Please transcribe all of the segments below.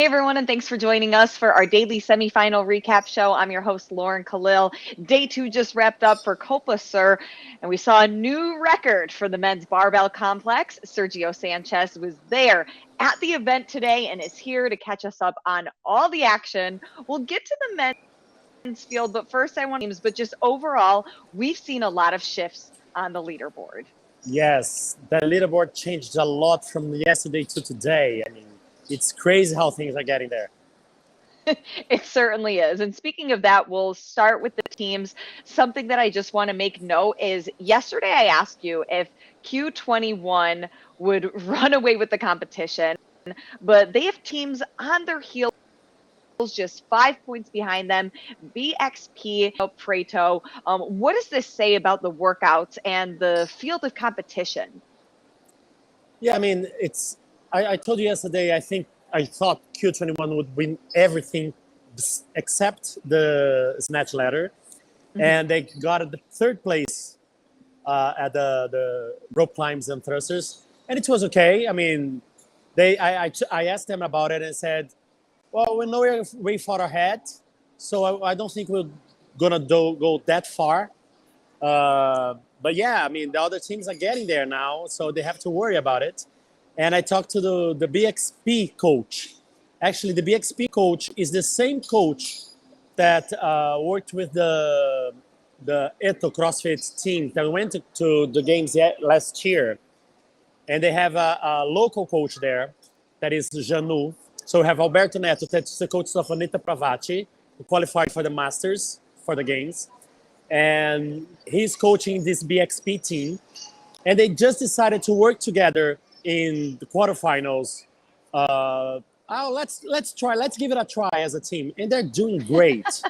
Hey everyone, and thanks for joining us for our daily semifinal recap show. I'm your host, Lauren Kalil. Day 2 just wrapped up for Copa Sur, and we saw a new record for the men's barbell complex. Sergio Sanchez was there at the event today and is here to catch us up on all the action. We'll get to the men's field, but first I want but just overall, we've seen a lot of shifts on the leaderboard. Yes, the leaderboard changed a lot from yesterday to today. I mean, it's crazy how things are getting there. It certainly is. And speaking of that, we'll start with the teams. Something that I just want to make note is yesterday I asked you if Q21 would run away with the competition, but they have teams on their heels just 5 points behind them. BXP, Preto. What does this say about the workouts and the field of competition? Yeah, I mean, I told you yesterday, I thought Q21 would win everything except the snatch ladder. Mm-hmm. And they got the third place at the rope climbs and thrusters. And it was okay. I mean, I asked them about it and said, well, we know we're way far ahead, so I don't think we're going to go that far. But yeah, I mean, the other teams are getting there now, so they have to worry about it. And I talked to the BXP coach. Actually, the BXP coach is the same coach that worked with the Eto CrossFit team that went to the games last year. And they have a local coach there that is Janu. So we have Alberto Neto, that's the coach of Anita Pravati, who qualified for the Masters for the games. And he's coaching this BXP team. And they just decided to work together in the quarterfinals. Let's give it a try as a team. And they're doing great.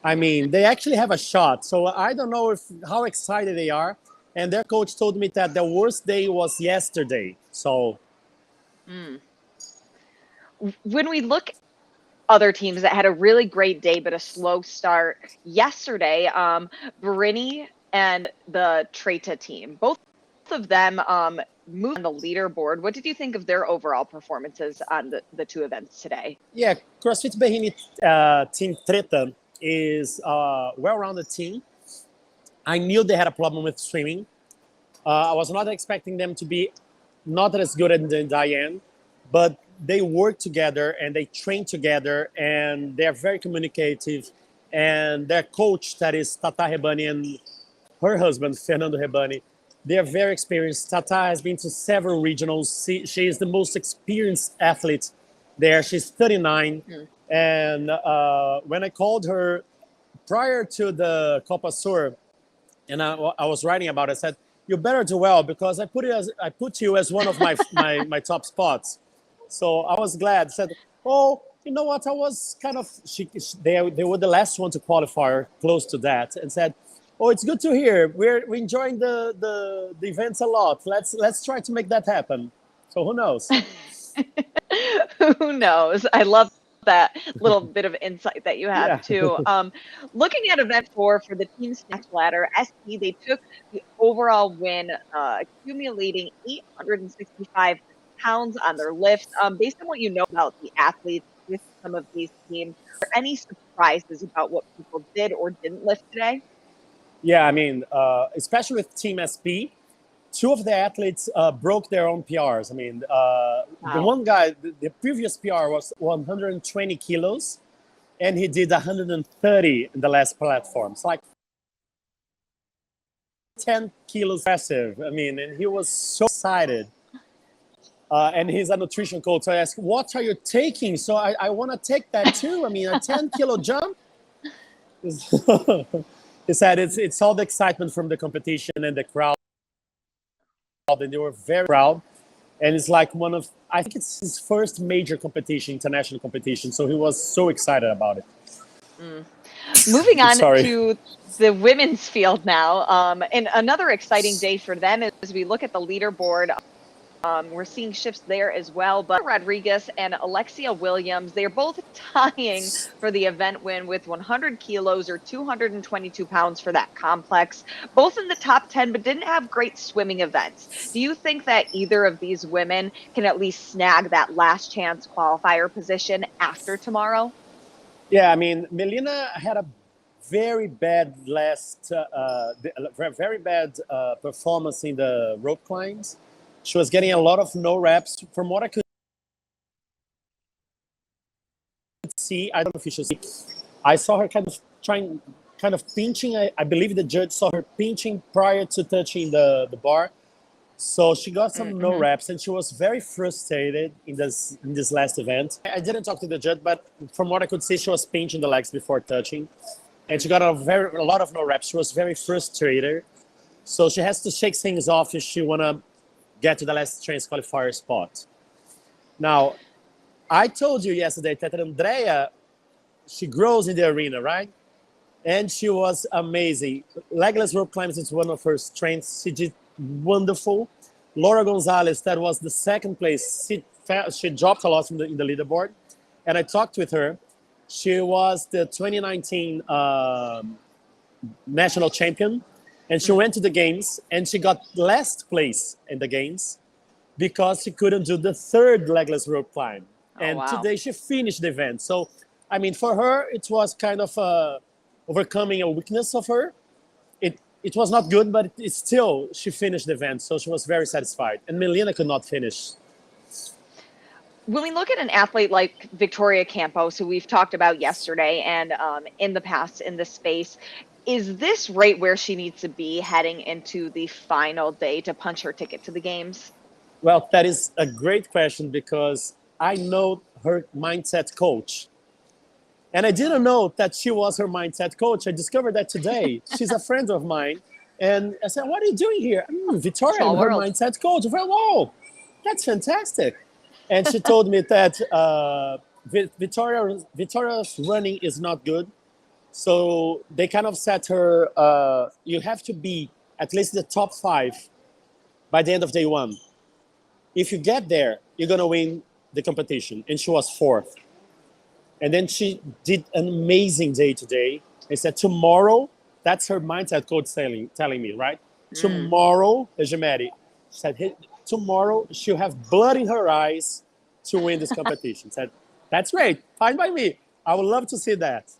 I mean, they actually have a shot. So I don't know how excited they are. And their coach told me that the worst day was yesterday. So... When we look at other teams that had a really great day but a slow start yesterday, Barini and the Treta team, both of them moved on the leaderboard. What did you think of their overall performances on the two events today? Yeah, CrossFit Barini team Treta is a well-rounded team. I knew they had a problem with swimming. I was not expecting them to be not as good as Diane, but they work together and they train together and they're very communicative. And their coach, that is Tata Rebani, and her husband, Fernando Rebani, they're very experienced. Tata has been to several regionals. She is the most experienced athlete there. She's 39. And when I called her prior to the Copa Sur, and I was writing about it, I said, you better do well because I put you as one of my my top spots. So I was glad. I said, oh, you know what? I was kind of... They were the last one to qualify, close to that, and said, oh, it's good to hear. We're enjoying the events a lot. Let's try to make that happen. So who knows? Who knows? I love that little bit of insight that you have too. Looking at event 4 for the team snatch ladder, SP, they took the overall win, accumulating 865 pounds on their lift. Based on what you know about the athletes with some of these teams, are there any surprises about what people did or didn't lift today? Yeah, I mean, especially with Team SP, 2 of the athletes broke their own PRs. I mean, the one guy, the previous PR was 120 kilos, and he did 130 in the last platform. It's like 10 kilos massive. I mean, and he was so excited. And he's a nutrition coach. So I asked, what are you taking? So I want to take that too. I mean, a 10-kilo jump. He said it's all the excitement from the competition and the crowd. And they were very proud. And it's like I think it's his first major competition, international competition. So he was so excited about it. Moving on to the women's field now. And another exciting day for them as we look at the leaderboard. We're seeing shifts there as well. But Rodriguez and Alexia Williams, they're both tying for the event win with 100 kilos or 222 pounds for that complex. Both in the top 10, but didn't have great swimming events. Do you think that either of these women can at least snag that last chance qualifier position after tomorrow? Yeah, I mean, Melina had a very bad very bad performance in the rope climbs. She was getting a lot of no reps. From what I could see, I don't know if you should see, I saw her kind of pinching. I believe the judge saw her pinching prior to touching the bar. So she got some no reps, and she was very frustrated in this last event. I didn't talk to the judge, but from what I could see, she was pinching the legs before touching, and she got a lot of no reps. She was very frustrated, so she has to shake things off if she wanna get to the last chance qualifier spot. Now, I told you yesterday that Andrea, she grows in the arena, right? And she was amazing. Legless rope climbs is one of her strengths. She did wonderful. Laura Gonzalez, that was the second place. She dropped a lot in the leaderboard. And I talked with her. She was the 2019 national champion. And she went to the games and she got last place in the games because she couldn't do the third legless rope climb. And today she finished the event. So, I mean, for her, it was kind of overcoming a weakness of her. It was not good, but it's still, she finished the event. So she was very satisfied. And Melina could not finish. When we look at an athlete like Victoria Campos, who we've talked about yesterday and in the past in this space, is this right where she needs to be heading into the final day to punch her ticket to the games? Well, that is a great question because I know her mindset coach. And I didn't know that she was her mindset coach. I discovered that today. She's a friend of mine. And I said, what are you doing here? Victoria, I'm her mindset coach. I thought, whoa, that's fantastic. And she told me that Victoria's running is not good. So they kind of set her, you have to be at least the top 5 by the end of day 1. If you get there, you're going to win the competition. And she was 4th. And then she did an amazing day today. I said, tomorrow, that's her mindset coach telling me, right? Tomorrow, Ejimeri said, hey, tomorrow she'll have blood in her eyes to win this competition. Said, that's great. Fine by me. I would love to see that.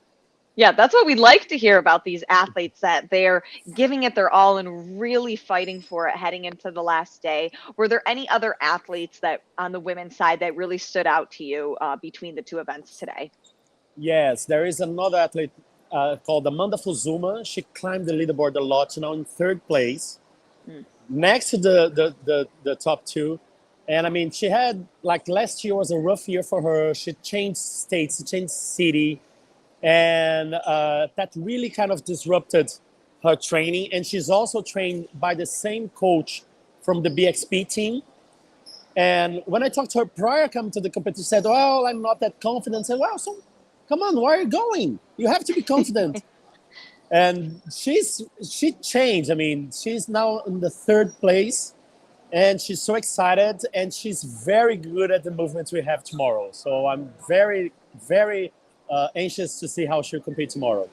Yeah, that's what we like to hear about these athletes, that they're giving it their all and really fighting for it heading into the last day. Were there any other athletes that on the women's side that really stood out to you between the two events today? Yes, there is another athlete called Amanda Fuzuma. She climbed the leaderboard a lot, now in 3rd place, next to the top 2. And I mean, she had, like, last year was a rough year for her. She changed states, she changed city. And that really kind of disrupted her training. And she's also trained by the same coach from the BXP team. And when I talked to her prior coming to the competition, she said, well, I'm not that confident. I said, well, so come on, where are you going? You have to be confident. And she changed. I mean, she's now in the 3rd place. And she's so excited. And she's very good at the movements we have tomorrow. So I'm very, very anxious to see how she'll compete tomorrow.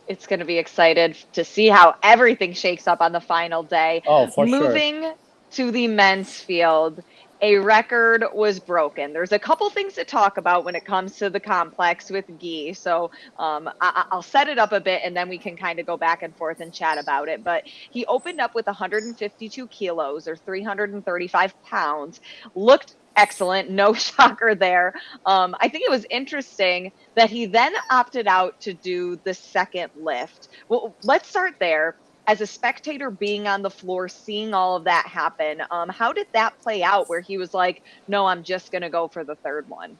It's going to be excited to see how everything shakes up on the final day. Oh, for sure. Moving to the men's field, a record was broken. There's a couple things to talk about when it comes to the complex with Guy. So I'll set it up a bit and then we can kind of go back and forth and chat about it. But he opened up with 152 kilos or 335 pounds, looked excellent, no shocker there. I think it was interesting that he then opted out to do the second lift. Well, let's start there. As a spectator being on the floor, seeing all of that happen, how did that play out where he was like, no, I'm just going to go for the 3rd one?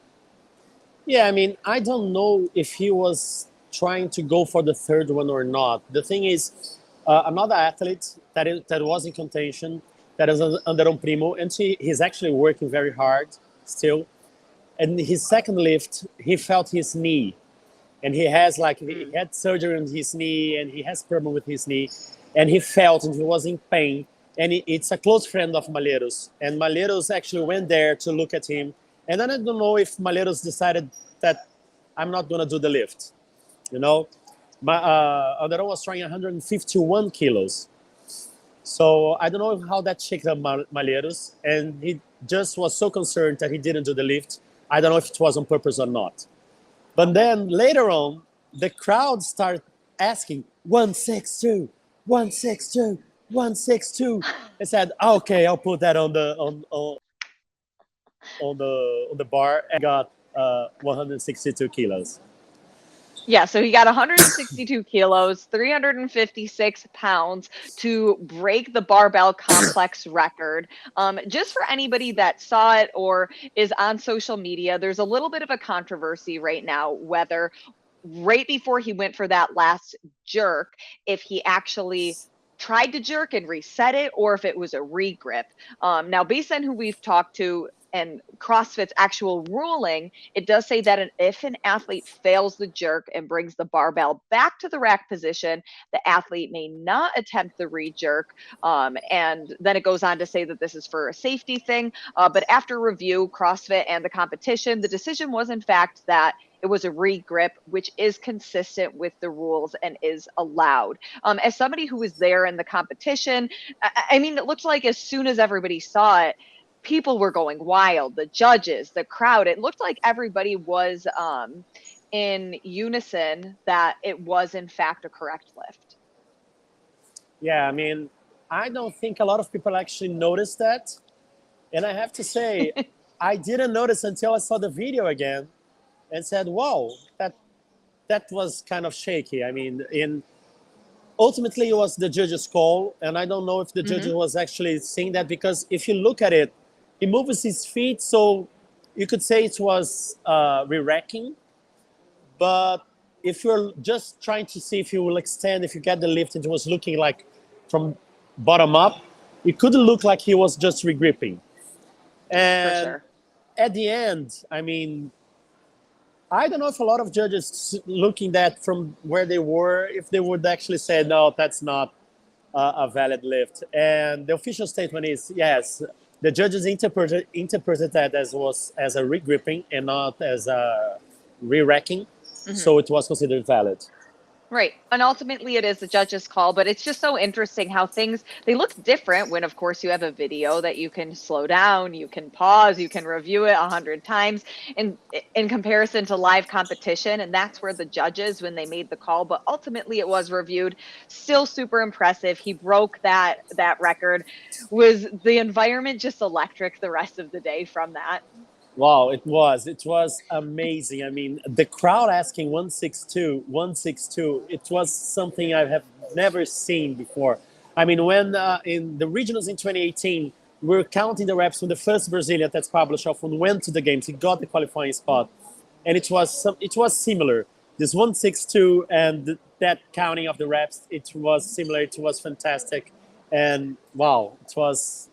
Yeah, I mean, I don't know if he was trying to go for the 3rd one or not. The thing is, another athlete that was in contention, that is Anderon Primo, and he's actually working very hard still. And his second lift, he felt his knee. And he had surgery on his knee, and he has problem with his knee. And he felt and he was in pain. and it's a close friend of Malheiros. And Malheiros actually went there to look at him. And then I don't know if Malheiros decided that I'm not going to do the lift. You know, Alderón was trying 151 kilos. So I don't know how that shaken up Malheiros. And he just was so concerned that he didn't do the lift. I don't know if it was on purpose or not. But then later on, the crowd started asking, 162, 162, 162. I said, okay, I'll put that on the bar, and got 162 kilos. Yeah, so he got 162 kilos, 356 pounds to break the barbell complex record. Just for anybody that saw it or is on social media, there's a little bit of a controversy right now whether right before he went for that last jerk, if he actually tried to jerk and reset it or if it was a regrip. Now, based on who we've talked to, and CrossFit's actual ruling, it does say that if an athlete fails the jerk and brings the barbell back to the rack position, the athlete may not attempt the re-jerk. And then it goes on to say that this is for a safety thing. But after review, CrossFit and the competition, the decision was in fact that it was a re-grip, which is consistent with the rules and is allowed. As somebody who was there in the competition, I mean, it looked like as soon as everybody saw it, people were going wild. The judges, the crowd, it looked like everybody was in unison that it was in fact a correct lift. Yeah, I mean, I don't think a lot of people actually noticed that. And I have to say, I didn't notice until I saw the video again and said, wow, that was kind of shaky. I mean, ultimately it was the judge's call, and I don't know if the judge was actually seeing that, because if you look at it, he moves his feet, so you could say it was re-racking. But if you're just trying to see if you will extend, if you get the lift, it was looking like from bottom up, it could look like he was just re-gripping. And For sure. At the end, I mean, I don't know if a lot of judges looking at from where they were, if they would actually say, no, that's not a valid lift. And the official statement is, yes, the judges interpreted that as a re-gripping and not as a re-racking. So it was considered valid. Right. And ultimately it is the judge's call, but it's just so interesting how they look different when, of course, you have a video that you can slow down, you can pause, you can review it 100 times in comparison to live competition. And that's where the judges, when they made the call, but ultimately it was reviewed, still super impressive. He broke that record. Was the environment just electric the rest of the day from that? Wow, it was amazing. I mean, the crowd asking 162, 162, it was something I have never seen before. I mean, when in the regionals in 2018, we were counting the reps from the first Brazilian that's published off and went to the games. He got the qualifying spot, and it was similar. This 162 and that counting of the reps, it was similar. It was fantastic, and wow, it was.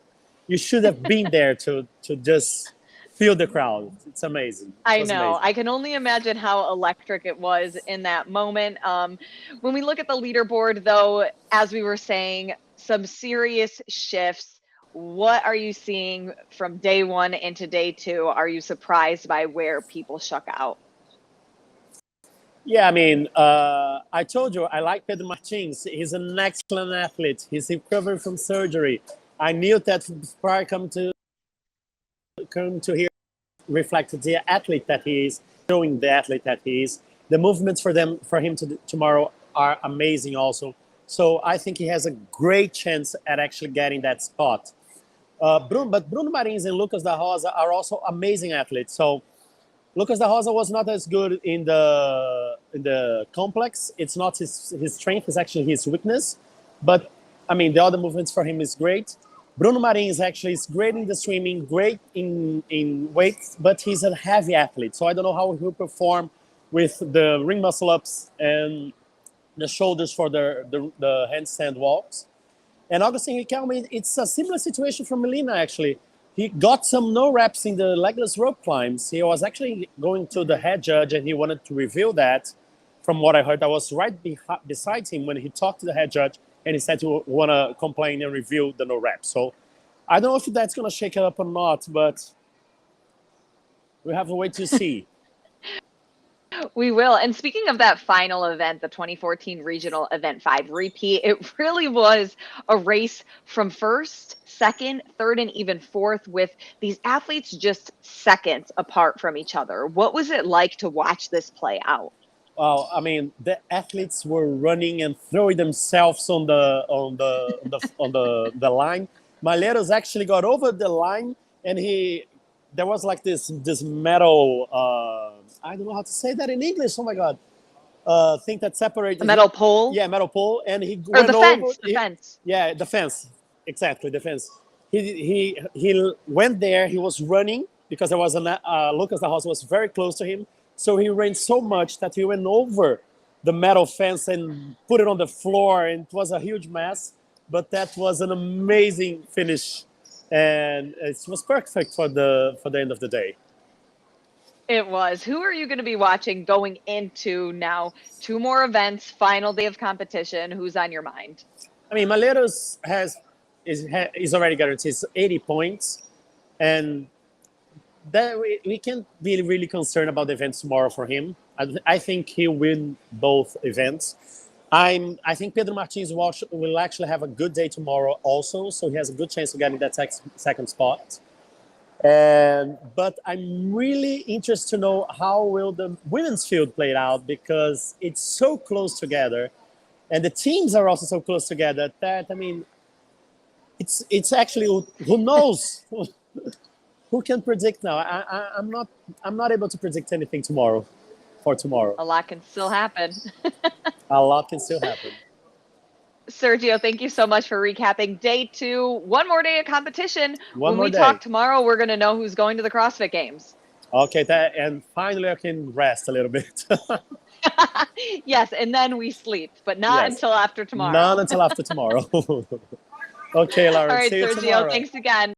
You should have been there to just feel the crowd. It's amazing. I know. I can only imagine how electric it was in that moment. When we look at the leaderboard, though, as we were saying, some serious shifts. What are you seeing from day one into day two? Are you surprised by where people shook out? Yeah, I mean, I told you, I like Pedro Martins. He's an excellent athlete. He's recovering from surgery. I knew that before I come to here, reflected the athlete that he is, showing the athlete that he is. The movements for him tomorrow are amazing also. So I think he has a great chance at actually getting that spot. But Bruno Marins and Lucas da Rosa are also amazing athletes. So Lucas da Rosa was not as good in the complex. It's not his strength, it's actually his weakness. But I mean, the other movements for him is great. Bruno Marins actually is great in the swimming, great in weights, but he's a heavy athlete. So I don't know how he'll perform with the ring muscle ups and the shoulders for the handstand walks. And Augustin Riquelme, it's a similar situation for Melina, actually. He got some no reps in the legless rope climbs. He was actually going to the head judge and he wanted to reveal that. From what I heard, I was right beside him when he talked to the head judge. and he said he want to complain and review the no reps. So I don't know if that's going to shake it up or not, but we have to wait to see. We will. And speaking of that final event, the 2014 Regional Event 5 repeat, it really was a race from first, second, third, and even fourth, with these athletes just seconds apart from each other. What was it like to watch this play out? Well, I mean, the athletes were running and throwing themselves on the line. Malheiros actually got over the line, and there was like this metal. I don't know how to say that in English. Oh my god! Thing that separated the metal pole. Yeah, metal pole, and he or went the over. fence. The fence. Yeah, the fence. Exactly, the fence. He went there. He was running because there was Lucas da Rosa was very close to him. So he ran so much that he went over the metal fence and put it on the floor, and it was a huge mess. But that was an amazing finish, and it was perfect for the end of the day. It was. Who are you going to be watching going into now 2 more events, final day of competition? Who's on your mind? I mean, Malheiros is already guaranteed 80 points, and that we can't be really concerned about the events tomorrow for him. I think he'll win both events. I think Pedro Martins will actually have a good day tomorrow also, so he has a good chance of getting that second spot. But I'm really interested to know how will the women's field play out, because it's so close together, and the teams are also so close together that, I mean, it's actually, who knows. Who can predict now? I'm not able to predict anything for tomorrow. A lot can still happen. A lot can still happen. Sergio, thank you so much for recapping day 2. One more day of competition. When we talk tomorrow, we're going to know who's going to the CrossFit Games. Okay, and finally I can rest a little bit. Yes, and then we sleep, but not until after tomorrow. Not until after tomorrow. Okay, Lauren. All right, see you Sergio, tomorrow. thanks again.